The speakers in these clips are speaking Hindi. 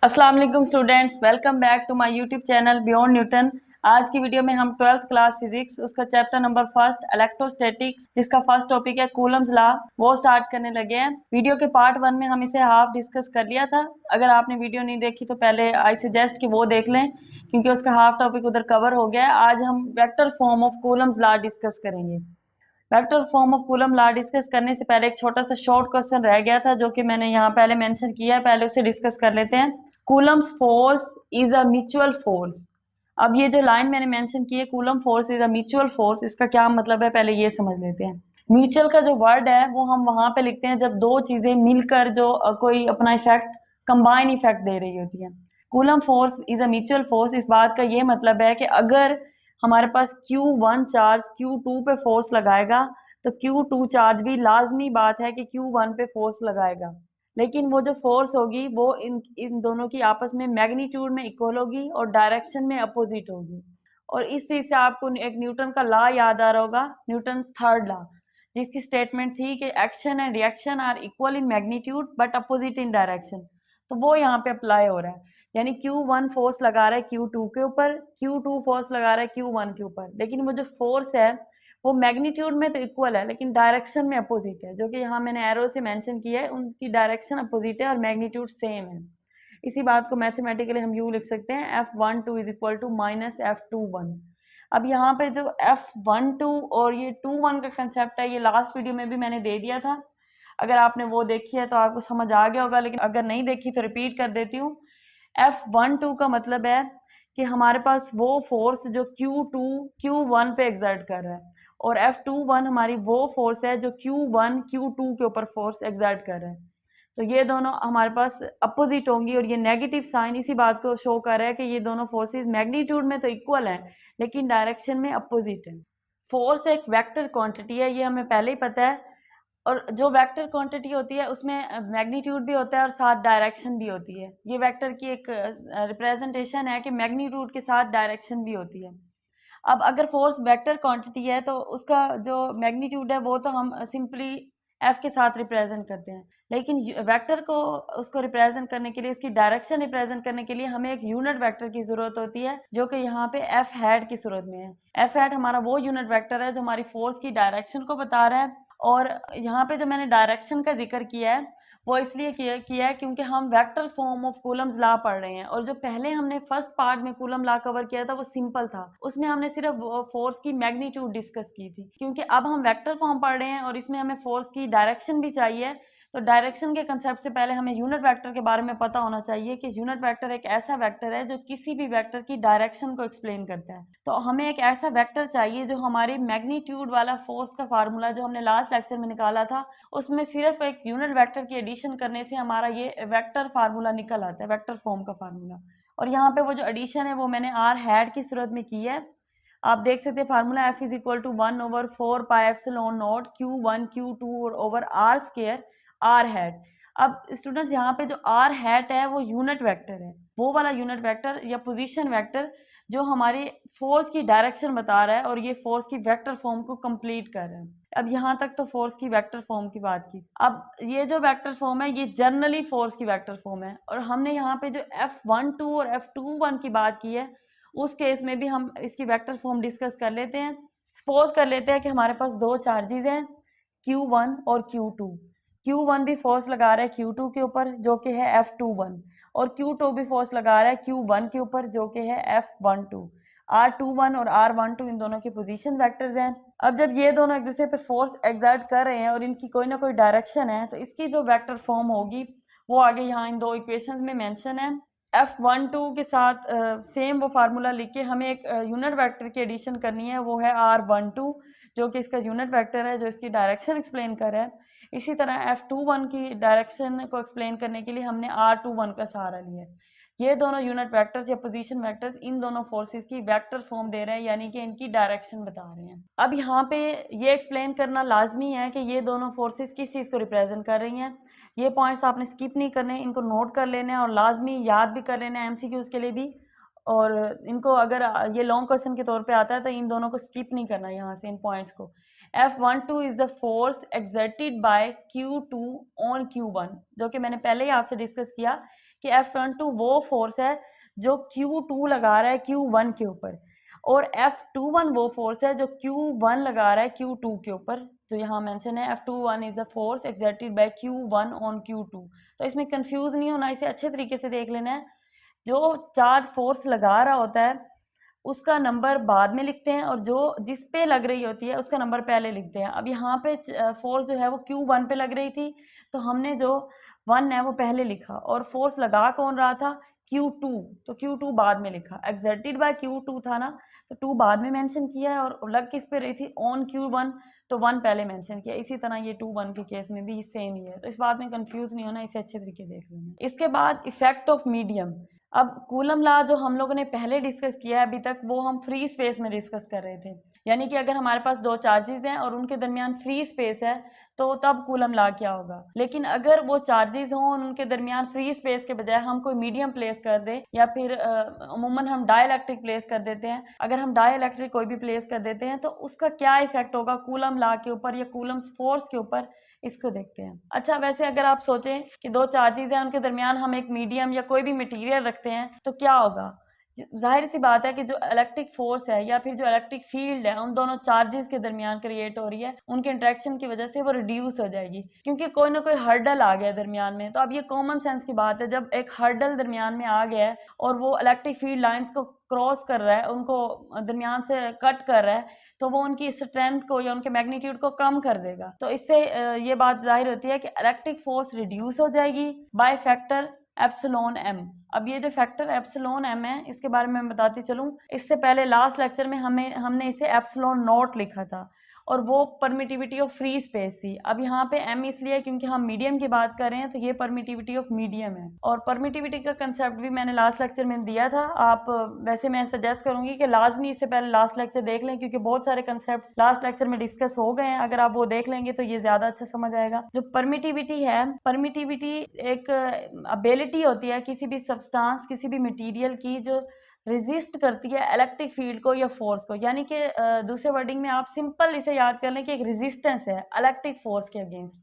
अस्सलाम वालेकुम students, welcome back to my YouTube channel Beyond Newton. आज की वीडियो में हम 12th क्लास फिजिक्स उसका चैप्टर नंबर फर्स्ट इलेक्ट्रोस्टैटिक्स जिसका फर्स्ट टॉपिक है कूलम्स लॉ वो स्टार्ट करने लगे हैं। वीडियो के पार्ट 1 में हम इसे हाफ डिस्कस कर लिया था। अगर आपने वीडियो नहीं देखी तो पहले आई सजेस्ट कि वो देख लें क्योंकि उसका हाफ टॉपिक उधर कवर हो गया है। आज हम vector form of Coulomb's law discuss करेंगे। Vector form of Coulomb law discuss करने से पहले एक छोटा सा शॉर्ट क्वेश्चन रह गया था जो कि मैंने यहाँ पहले मेंशन किया है, पहले उसे डिस्कस कर लेते हैं। Coulomb's force is a mutual force. अब ये जो लाइन मैंने मेंशन की है coulomb force is a mutual force, इसका क्या मतलब है पहले ये समझ लेते हैं। म्यूचुअल का जो वर्ड है वो हम वहां पे लिखते हैं जब दो चीजें मिलकर जो कोई अपना इफेक्ट कंबाइन इफेक्ट दे रही होती है। Coulomb force is a mutual force, इस बात का ये मतलब है कि अगर हमारे पास Q1 चार्ज Q2 पे फोर्स लगाएगा तो Q2 चार्ज भी लाजमी बात है कि Q1 पे फोर्स लगाएगा, लेकिन वो जो फोर्स होगी वो इन दोनों की आपस में मैग्नीट्यूड में इक्वल होगी और डायरेक्शन में अपोजिट होगी। और इस चीज से आपको एक न्यूटन का लॉ याद आ रहा होगा, न्यूटन थर्ड लॉ, जिसकी स्टेटमेंट थी कि action and reaction are equal in magnitude but opposite in direction. तो वो यहाँ पे अप्लाई हो रहा है, यानी Q1 फोर्स लगा रहा है Q2 के ऊपर, Q2 फोर्स लगा रहा है Q1 के ऊपर, लेकिन वो जो फोर्स है वो मैग्नीट्यूड में तो इक्वल है लेकिन डायरेक्शन में अपोजिट है, जो कि यहाँ मैंने एरो से मेंशन किया है, उनकी डायरेक्शन अपोजिट है और मैग्नीट्यूड सेम है। इसी बात को मैथमेटिकली हम यूं लिख सकते हैं F12 is equal to minus F21। अब यहाँ पे जो F12 और ये 21 का कंसेप्ट है ये लास्ट वीडियो में भी मैंने दे दिया था। अगर आपने वो देखी है तो आपको समझ आ गया होगा, लेकिन अगर नहीं देखी तो रिपीट कर देती हूँ। F12 का मतलब है कि हमारे पास वो फोर्स जो Q2 Q1 पे एग्जर्ट कर रहा है, और F21 हमारी वो फोर्स है जो Q1 Q2 के ऊपर फोर्स एग्जर्ट कर रहा है। तो ये दोनों हमारे पास अपोजिट होंगी और ये नेगेटिव साइन इसी बात को शो कर रहा है कि ये दोनों फोर्सेस मैग्नीट्यूड में तो इक्वल हैं लेकिन डायरेक्शन में अपोजिट है। फोर्स एक वेक्टर क्वांटिटी है, ये हमें पहले ही पता है, और जो वेक्टर क्वांटिटी होती है उसमें मैग्नीट्यूड भी होता है और साथ डायरेक्शन भी होती है। ये वेक्टर की एक रिप्रेजेंटेशन है कि मैग्नीट्यूड के साथ डायरेक्शन भी होती है। अब अगर फोर्स वेक्टर क्वांटिटी है तो उसका जो मैग्नीट्यूड है वो तो हम सिंपली एफ के साथ रिप्रेजेंट करते हैं, लेकिन वेक्टर को उसको रिप्रेजेंट करने के लिए, उसकी डायरेक्शन रिप्रेजेंट करने के लिए हमें एक यूनिट वेक्टर की जरूरत होती है जो कि यहाँ पे एफ हैट की सूरत में है। एफ हैट हमारा वो यूनिट वेक्टर है जो हमारी फोर्स की डायरेक्शन को बता रहा है। और यहाँ पे जो मैंने डायरेक्शन का जिक्र किया है वो इसलिए किया है क्योंकि हम vector form of Coulomb's law पढ़ रहे हैं, और जो पहले हमने फर्स्ट पार्ट में कूलम लॉ कवर किया था वो सिंपल था, उसमें हमने सिर्फ फोर्स की मैग्नीट्यूड डिस्कस की थी। क्योंकि अब हम वेक्टर फॉर्म पढ़ रहे हैं और इसमें हमें फोर्स की डायरेक्शन भी चाहिए, तो डायरेक्शन के कंसेप्ट से पहले हमें यूनिट वेक्टर के बारे में पता होना चाहिए कि यूनिट वेक्टर एक ऐसा वेक्टर है जो किसी भी वेक्टर की डायरेक्शन को एक्सप्लेन करता है। तो हमें एक ऐसा वेक्टर चाहिए जो हमारी मैग्नीट्यूड वाला फोर्स का फार्मूला जो हमने लास्ट लेक्चर में निकाला था उसमें सिर्फ एक यूनिट वेक्टर की एडिशन करने से हमारा ये वेक्टर फार्मूला निकल आता है, वेक्टर फॉर्म का फार्मूला। और यहाँ पे वो जो एडिशन है वो मैंने आर हैड की सूरत में की है। आप देख सकते हैं formula F is equal to 1/4 pi epsilon naught Q1 Q2 और over r square r hat. अब स्टूडेंट्स यहाँ पे जो आर हैट है वो यूनिट वेक्टर है, वो वाला यूनिट वेक्टर या पोजीशन वेक्टर जो हमारी फोर्स की डायरेक्शन बता रहा है और ये फोर्स की वेक्टर फॉर्म को कंप्लीट कर रहा है। अब यहाँ तक तो फोर्स की वेक्टर फॉर्म की बात की। अब ये जो वेक्टर फॉर्म है ये जनरली फोर्स की वेक्टर फॉर्म है, और हमने यहाँ पे जो F12 और F21 की बात की है उस केस में भी हम इसकी वेक्टर फॉर्म डिस्कस कर लेते हैं। सपोज कर लेते हैं कि हमारे पास दो चार्जेस हैं Q1 और Q2। Q1 भी फोर्स लगा रहा है Q2 के ऊपर जो कि है F21, और Q2 भी फोर्स लगा रहा है Q1 के ऊपर जो कि है F12। R21 और R12 इन दोनों के पोजीशन वेक्टर्स हैं। अब जब ये दोनों एक दूसरे पे फोर्स एग्जर्ट कर रहे हैं और इनकी कोई ना कोई डायरेक्शन है तो इसकी जो वेक्टर फॉर्म होगी वो आगे यहाँ इन दो इक्वेशंस में मेंशन है। F12 के साथ सेम वो फार्मूला लिख के हमें एक यूनिट वेक्टर की एडिशन करनी है, वो है R12 जो कि इसका यूनिट वेक्टर है जो इसकी डायरेक्शन एक्सप्लेन कर रहा है। इसी तरह F21 की डायरेक्शन को एक्सप्लेन करने के लिए हमने R21 का सहारा लिया है। ये दोनों यूनिट वेक्टर्स या पोजीशन वेक्टर्स इन दोनों फोर्सेस की वेक्टर फॉर्म दे रहे हैं, यानी कि इनकी डायरेक्शन बता रहे हैं। अब यहाँ पे ये एक्सप्लेन करना लाजमी है कि ये दोनों फोर्सेस किस चीज़ को रिप्रेजेंट कर रही हैं। ये पॉइंट्स आपने स्किप नहीं करने, इनको नोट कर लेना है और लाजमी याद भी कर लेना है MCQs के लिए भी। और इनको अगर ये लॉन्ग क्वेश्चन के तौर पे आता है तो इन दोनों को स्किप नहीं करना यहाँ से, इन पॉइंट्स को। F12 is the force exerted by Q2 on Q1, जो कि मैंने पहले ही आपसे डिस्कस किया कि F12 वो फोर्स है जो Q2 लगा रहा है Q1 के ऊपर, और F21 वो फोर्स है जो Q1 लगा रहा है Q2 के ऊपर, जो यहाँ मेंशन है F21 is the force exerted by Q1 on Q2। तो इसमें कंफ्यूज नहीं होना, इसे अच्छे तरीके से देख लेना है। जो चार्ज फोर्स लगा रहा होता है उसका नंबर बाद में लिखते हैं, और जो जिस पे लग रही होती है उसका नंबर पहले लिखते हैं। अब यहाँ पे फोर्स जो है वो Q1 पे लग रही थी, तो हमने जो 1 है वो पहले लिखा, और फोर्स लगा कौन रहा था, Q2, तो Q2 बाद में लिखा। एक्सर्टेड बाय Q2 था ना, तो 2 बाद में मेंशन किया है, और लग किस पे रही थी, ऑन Q1, तो 1 पहले मेंशन किया। इसी तरह ये 2 1 के केस में भी सेम ही है, तो इस बात में कंफ्यूज नहीं होना, इसे अच्छे तरीके देख लेना। इसके बाद इफेक्ट ऑफ मीडियम। अब कूलम लॉ जो हम लोगों ने पहले डिस्कस किया है अभी तक, वो हम फ्री स्पेस में डिस्कस कर रहे थे, यानी कि अगर हमारे पास 2 चार्जेस हैं और उनके दरमियान फ्री स्पेस है तो तब कूलम लॉ क्या होगा। लेकिन अगर वो चार्जेस हों और उनके दरमियान फ्री स्पेस के बजाय हम कोई मीडियम प्लेस कर दें, या फिर अमूमन हम डाइलेक्ट्रिक प्लेस कर देते हैं, अगर हम डाइलेक्ट्रिक कोई भी प्लेस कर देते हैं तो उसका क्या इफेक्ट होगा कूलम लॉ के ऊपर या कूलम्स फोर्स के ऊपर, इसको देखते हैं। अच्छा, वैसे अगर आप सोचें कि 2 चार्जेस हैं, उनके दरमियान हम एक मीडियम या कोई भी मटेरियल रखते हैं तो क्या होगा। जाहिर सी बात है कि जो इलेक्ट्रिक फोर्स है या फिर जो इलेक्ट्रिक फील्ड है उन दोनों चार्जेस के दरमियान क्रिएट हो रही है, उनके इंटरेक्शन की वजह से वो रिड्यूस हो जाएगी, क्योंकि कोई ना कोई हर्डल आ गया दरमियान में। तो अब ये कॉमन सेंस की बात है, जब एक हर्डल दरमियान में आ गया है और वो इलेक्ट्रिक फील्ड लाइंस को क्रॉस कर रहा है, उनको दरमियान से कट कर रहा है, तो वो उनकी स्ट्रेंथ को या उनके मैग्नीट्यूड को कम कर देगा। तो इससे ये बात जाहिर होती है कि इलेक्ट्रिक फोर्स रिड्यूस हो जाएगी बाय फैक्टर एप्सिलॉन एम। अब ये जो फैक्टर एप्सिलॉन एम है इसके बारे में मैं बताती चलूँ। इससे पहले लास्ट लेक्चर में हमने इसे एप्सिलॉन नॉट लिखा था, और वो परमिटिविटी ऑफ फ्री स्पेस थी। अब यहाँ पे एम इसलिए क्योंकि हम मीडियम की बात कर रहे हैं, तो ये परमिटिविटी ऑफ मीडियम है। और परमिटिविटी का कंसेप्ट भी मैंने लास्ट लेक्चर में दिया था। आप वैसे मैं सजेस्ट करूंगी कि लाजमी इससे पहले लास्ट लेक्चर देख लें, क्योंकि बहुत सारे कंसेप्ट लास्ट लेक्चर में डिस्कस हो गए हैं। अगर आप वो देख लेंगे तो ये ज्यादा अच्छा समझ आएगा। जो परमिटिविटी है, परमिटिविटी एक एबिलिटी होती है किसी भी सब्सटेंस, किसी भी मटीरियल की, जो रेजिस्ट करती है इलेक्ट्रिक फील्ड को या फोर्स को। यानी कि दूसरे वर्डिंग में आप सिंपल इसे याद कर लें कि एक रेजिस्टेंस है इलेक्ट्रिक फोर्स के अगेंस्ट।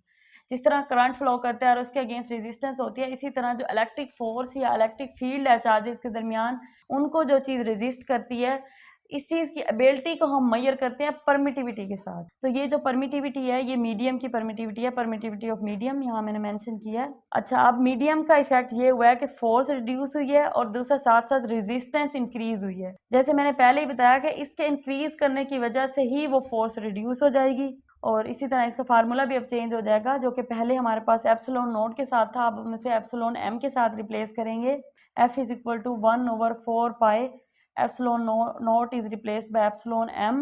जिस तरह करंट फ्लो करता है और उसके अगेंस्ट रेजिस्टेंस होती है, इसी तरह जो इलेक्ट्रिक फोर्स या इलेक्ट्रिक फील्ड है चार्जेस के दरमियान, उनको जो चीज़ रेजिस्ट करती है, इस चीज़ की एबिलिटी को हम मेजर करते हैं परमिटिविटी के साथ। तो ये जो परमिटिविटी है ये मीडियम की परमिटिविटी है, परमिटिविटी ऑफ मीडियम, यहाँ मैंने मेंशन किया है। अच्छा, अब मीडियम का इफेक्ट ये हुआ है कि फोर्स रिड्यूस हुई है और दूसरा साथ साथ रेजिस्टेंस इंक्रीज हुई है। जैसे मैंने पहले ही बताया कि इसके इंक्रीज करने की वजह से ही वो फोर्स रिड्यूस हो जाएगी, और इसी तरह इसका फार्मूला भी अब चेंज हो जाएगा। जो कि पहले हमारे पास एप्सिलॉन नॉट के साथ था, अब हम इसे एप्सिलॉन एम के साथ रिप्लेस करेंगे। F is equal to 1/4 pi epsilon naught is replaced by epsilon m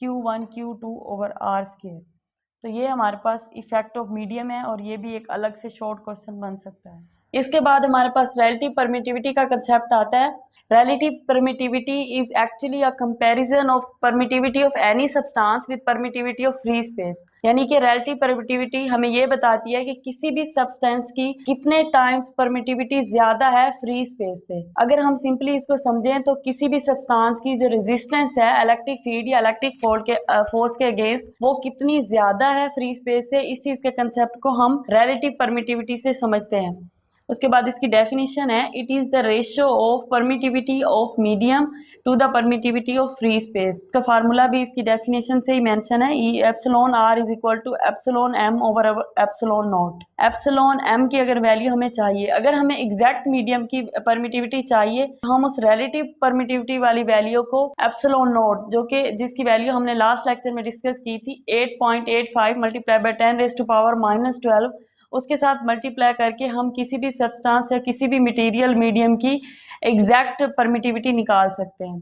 Q1 Q2 over r square. तो ये हमारे पास इफेक्ट ऑफ मीडियम है, और ये भी एक अलग से शॉर्ट क्वेश्चन बन सकता है। इसके बाद हमारे पास रिलेटिव परमिटिविटी का कंसेप्ट आता है। Relative permittivity is actually a comparison of permittivity of any substance with permittivity of free space. यानी कि रिलेटिव परमिटिविटी हमें ये बताती है कि किसी भी सब्सटेंस की कितने टाइम्स परमिटिविटी ज्यादा है फ्री स्पेस से। अगर हम सिंपली इसको समझें तो किसी भी सब्सटेंस की जो रेजिस्टेंस है इलेक्ट्रिक फील्ड या इलेक्ट्रिक फोर्स के अगेंस्ट, वो कितनी ज्यादा है फ्री स्पेस से, इस चीज के कंसेप्ट को हम रिलेटिव परमिटिविटी से समझते हैं। उसके बाद इसकी डेफिनेशन है, it is the ratio of permittivity of medium to the permittivity of free space. इसका फार्मूला भी इसकी डेफिनेशन से ही मेंशन है, epsilon r is equal to epsilon m over epsilon naught. Epsilon m की अगर वैल्यू हमें चाहिए, अगर हमें एग्जैक्ट मीडियम की परमिटिविटी चाहिए, तो हम उस रिलेटिव परमिटिविटी वाली वैल्यू को एप्सिलॉन नॉट, जो कि जिसकी वैल्यू हमने लास्ट लेक्चर में डिस्कस की थी 8.85 मल्टीप्लाई बाय 10⁻⁻12, उसके साथ मल्टीप्लाई करके हम किसी भी सब्सटेंस या किसी भी मटेरियल मीडियम की एग्जैक्ट परमिटिविटी निकाल सकते हैं।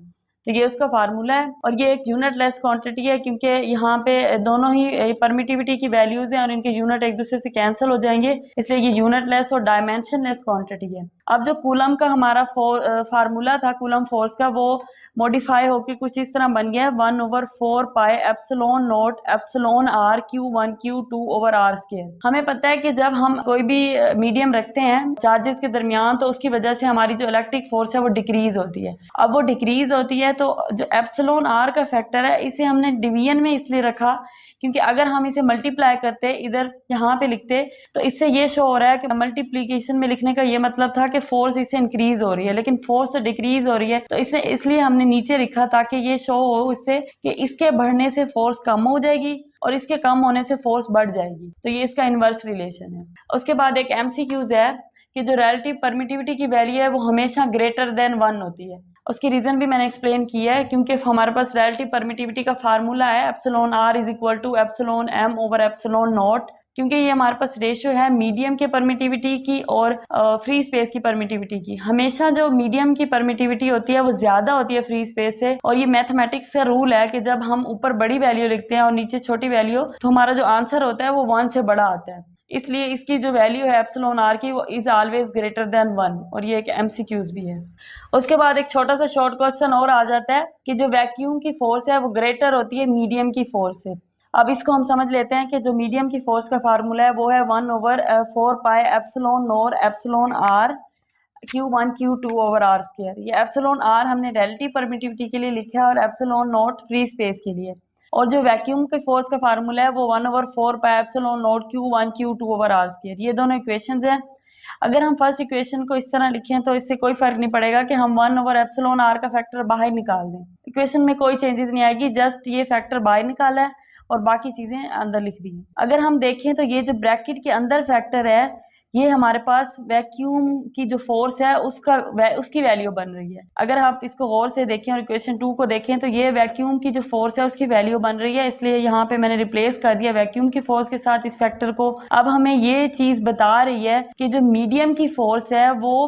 तो ये उसका फार्मूला है, और ये एक यूनिट लेस क्वांटिटी है, क्योंकि यहाँ पे दोनों ही परमिटिविटी की वैल्यूज हैं और इनके यूनिट एक दूसरे से कैंसिल हो जाएंगे, इसलिए ये यूनिट लेस और डायमेंशन लेस क्वांटिटी है। अब जो कूलम का हमारा फार्मूला था कूलम फोर्स का, वो मॉडिफाई होके कुछ इस तरह बन गया है 1/4 pi epsilon naught epsilon r Q1 Q2 over r square. हमें पता है कि जब हम कोई भी मीडियम रखते हैं चार्जेस के दरमियान, तो उसकी वजह से हमारी जो इलेक्ट्रिक फोर्स है वो डिक्रीज होती है। अब वो डिक्रीज होती है तो जो एप्सिलॉन आर का फैक्टर है, इसे हमने डिवीजन में इसलिए रखा क्योंकि अगर हम इसे मल्टीप्लाई करते इधर यहाँ पे लिखते तो इससे ये शो हो रहा है कि मल्टीप्लीकेशन में लिखने का ये मतलब था कि फोर्स इससे इंक्रीज हो रही है, लेकिन फोर्स डिक्रीज हो रही है, तो इसे इसलिए हमने नीचे लिखा ताकि ये शो हो इससे कि इसके बढ़ने से फोर्स कम हो जाएगी और इसके कम होने से फोर्स बढ़ जाएगी। तो ये इसका इनवर्स रिलेशन है। उसके बाद एक एमसीक्यूज है कि जो रिलेटिव परमिटिविटी की वैल्यू है वो हमेशा ग्रेटर देन 1 होती है। उसकी रीजन भी मैंने एक्सप्लेन किया है, क्योंकि हमारे पास रिलेटिव परमिटिविटी का फार्मूला है epsilon r is equal to epsilon m over epsilon naught, क्योंकि ये हमारे पास रेशियो है मीडियम के परमिटिविटी की और फ्री स्पेस की परमिटिविटी की। हमेशा जो मीडियम की परमिटिविटी होती है वो ज्यादा होती है फ्री स्पेस से, और ये मैथमेटिक्स का रूल है कि जब हम ऊपर बड़ी वैल्यू लिखते हैं और नीचे छोटी वैल्यू, तो हमारा जो आंसर होता है वो 1 से बड़ा आता है। इसलिए इसकी जो वैल्यू है एप्सिलॉन आर की वो इज ऑलवेज ग्रेटर देन 1, और ये एक एमसीक्यूज भी है। उसके बाद एक छोटा सा शॉर्ट क्वेश्चन और आ जाता है कि जो वैक्यूम की फोर्स है वो ग्रेटर होती है मीडियम की फोर्स से। अब इसको हम समझ लेते हैं कि जो मीडियम की फोर्स का फार्मूला है वो है 1/4 pi epsilon naught epsilon r Q1 Q2 over r square. ये एप्सिलॉन आर हमने रिलेटिव परमिटिविटी के लिए लिखा है और एप्सिलॉन नॉट फ्री स्पेस के लिए। और जो वैक्यूम के फोर्स का फार्मूला है वो 1/4 pi epsilon naught Q1 Q2 over r square. ये दोनों इक्वेशंस हैं। अगर हम फर्स्ट इक्वेशन को इस तरह लिखें तो इससे कोई फर्क नहीं पड़ेगा कि हम 1/एप्सिलॉन आर का फैक्टर बाहर निकाल दें। इक्वेशन में कोई चेंजेस नहीं आएगी, जस्ट ये फैक्टर बाहर निकाला है और बाकी चीजें अंदर लिख दी। अगर हम देखें तो ये जो ब्रैकेट के अंदर फैक्टर है, ये हमारे पास वैक्यूम की जो फोर्स है उसकी वैल्यू बन रही है। अगर आप इसको गौर से देखें और इक्वेशन 2 को देखें तो ये वैक्यूम की जो फोर्स है उसकी वैल्यू बन रही है, इसलिए यहाँ पे मैंने रिप्लेस कर दिया वैक्यूम की फोर्स के साथ इस फैक्टर को। अब हमें ये चीज बता रही है कि जो मीडियम की फोर्स है वो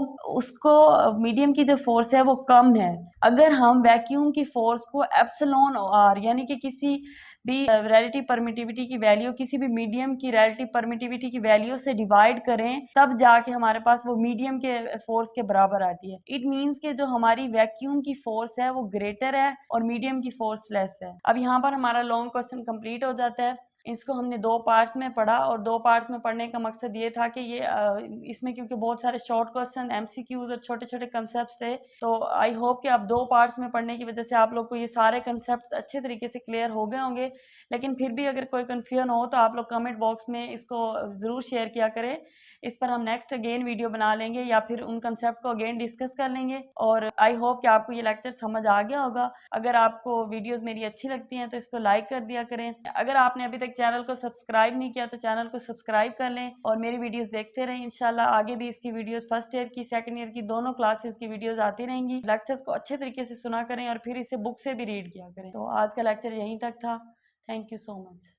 मीडियम की जो फोर्स है वो कम है। अगर हम वैक्यूम की फोर्स को एप्सिलॉन आर यानी कि किसी भी रिलेटिव परमिटिविटी की वैल्यू किसी भी मीडियम की रिलेटिव परमिटिविटी की वैल्यू से डिवाइड करें, तब जाके हमारे पास वो मीडियम के फोर्स के बराबर आती है। इट मीन्स कि जो हमारी वैक्यूम की फोर्स है वो ग्रेटर है और मीडियम की फोर्स लेस है। अब यहाँ पर हमारा लॉन्ग क्वेश्चन कंप्लीट हो जाता है। इसको हमने 2 पार्ट्स में पढ़ा और 2 पार्ट्स में पढ़ने का मकसद ये था कि ये इसमें क्योंकि बहुत सारे शॉर्ट क्वेश्चन एमसीक्यूज और छोटे छोटे कंसेप्ट थे, तो आई होप कि अब 2 पार्ट्स में पढ़ने की वजह से आप लोग को ये सारे कंसेप्ट अच्छे तरीके से क्लियर हो गए होंगे। लेकिन फिर भी अगर कोई कन्फ्यूजन हो तो आप लोग कमेंट बॉक्स में इसको ज़रूर शेयर किया करें। इस पर हम नेक्स्ट अगेन वीडियो बना लेंगे या फिर उन कंसेप्ट को अगेन डिस्कस कर लेंगे। और आई होप कि आपको ये लेक्चर समझ आ गया होगा। अगर आपको वीडियोस मेरी अच्छी लगती हैं तो इसको लाइक कर दिया करें। अगर आपने अभी तक चैनल को सब्सक्राइब नहीं किया तो चैनल को सब्सक्राइब कर लें और मेरी वीडियोस देखते रहें। इंशाल्लाह आगे भी इसकी वीडियोस फर्स्ट ईयर की सेकंड ईयर की दोनों क्लासेस की वीडियोस आती रहेंगी। लेक्चर्स को अच्छे तरीके से सुना करें और फिर इसे बुक से भी रीड किया करें। तो आज का लेक्चर यहीं तक था। Thank you so much.